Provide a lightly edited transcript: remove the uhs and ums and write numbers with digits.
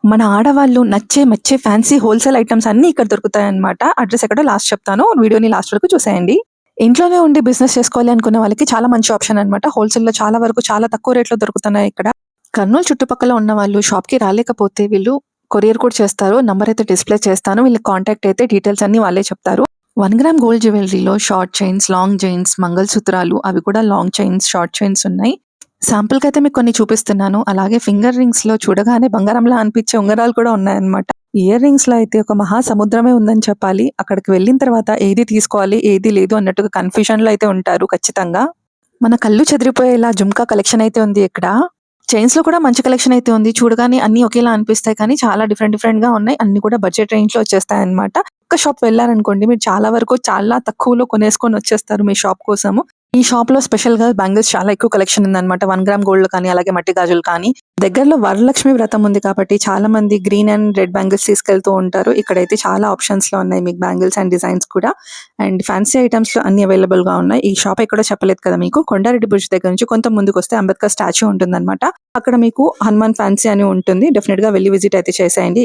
మన ఆడవాళ్ళు నచ్చే, మెచ్చే ఫ్యాన్సీ హోల్‌సేల్ ఐటెమ్స్ అన్నీ ఇక్కడ దొరుకుతాయన్నమాట. అడ్రెస్ ఎక్కడో లాస్ట్ చెప్తాను. వీడియోని లాస్ట్ వరకు చూసేయండి. ఇంట్లోనే ఉండి బిజినెస్ చేసుకోవాలి అనుకున్న వాళ్ళకి చాలా మంచి ఆప్షన్ అన్నమాట. హోల్‌సేల్‌లో చాలా వరకు చాలా తక్కువ రేట్‌లో దొరుకుతున్నాయి ఇక్కడ. కర్నూలు చుట్టుపక్కల ఉన్న వాళ్ళు షాప్‌కి రాలేకపోతే వీళ్ళు కొరియర్ కూడా చేస్తారు. నంబర్ అయితే డిస్‌ప్లే చేస్తాను. వీళ్ళ కాంటాక్ట్ అయితే డీటెయిల్స్ అన్నీ వాళ్ళే చెప్తారు. 1 గ్రామ్ గోల్డ్ జ్యువెలరీలో షార్ట్ చైన్స్, లాంగ్ చైన్స్, మంగళసూత్రాలు అవి కూడా లాంగ్ చైన్స్, షార్ట్ చైన్స్ ఉన్నాయి. శాంపుల్‌కైతే మీకు కొన్ని చూపిస్తున్నాను. అలాగే ఫింగర్ రింగ్స్‌లో చూడగానే బంగారంలా అనిపించే ఉంగరాలు కూడా ఉన్నాయన్నమాట. ఇయర్ రింగ్స్‌లో అయితే ఒక మహా సముద్రమే ఉందని చెప్పాలి. అక్కడికి వెళ్ళిన తర్వాత ఏది తీసుకోవాలి, ఏది లేదు అన్నట్టుగా కన్‌ఫ్యూజన్‌లో అయితే ఉంటారు ఖచ్చితంగా. మన కళ్ళు చెదిరిపోయేలా జుమ్కా కలెక్షన్ అయితే ఉంది ఇక్కడ. చైన్స్‌లో కూడా మంచి కలెక్షన్ అయితే ఉంది. చూడగానే అన్నీ ఒకేలా అనిపిస్తాయి కానీ చాలా డిఫరెంట్‌గా ఉన్నాయి. అన్నీ కూడా బడ్జెట్ రేంజ్‌లో వచ్చేస్తాయన్నమాట. ఒక్క షాప్ వెళ్లారనుకోండి మీరు చాలా వరకు చాలా తక్కువలో కొనేసుకొని వచ్చేస్తారు మీ షాప్ కోసము. ఈ షాప్‌లో స్పెషల్‌గా బ్యాంగిల్స్ చాలా ఎక్కువ కలెక్షన్ ఉందన్నమాట. 1 గ్రామ్ గోల్డ్ కానీ, అలాగే మట్టి గాజులు కానీ. దగ్గరలో వరలక్ష్మి వ్రతం ఉంది కాబట్టి చాలా మంది గ్రీన్ అండ్ రెడ్ బ్యాంగిల్స్ తీసుకెళ్తూ ఉంటారు. ఇక్కడైతే చాలా ఆప్షన్స్‌లో ఉన్నాయి మీకు బ్యాంగిల్స్ అండ్ డిజైన్స్ కూడా. అండ్ ఫ్యాన్సీ ఐటెమ్స్‌లో అన్ని అవైలబుల్‌గా ఉన్నాయి. ఈ షాప్ ఎక్కడో చెప్పలేదు కదా మీకు. కొండారెడ్డి బ్రిడ్జ్ దగ్గర నుంచి కొంత ముందుకొస్తే అంబేద్కర్ స్టాచ్యూ ఉంటుందన్నమాట. అక్కడ మీకు హనుమాన్ ఫ్యాన్సీ అని ఉంటుంది. డెఫినిట్‌గా వెళ్లి విజిట్ అయితే చేసేయండి.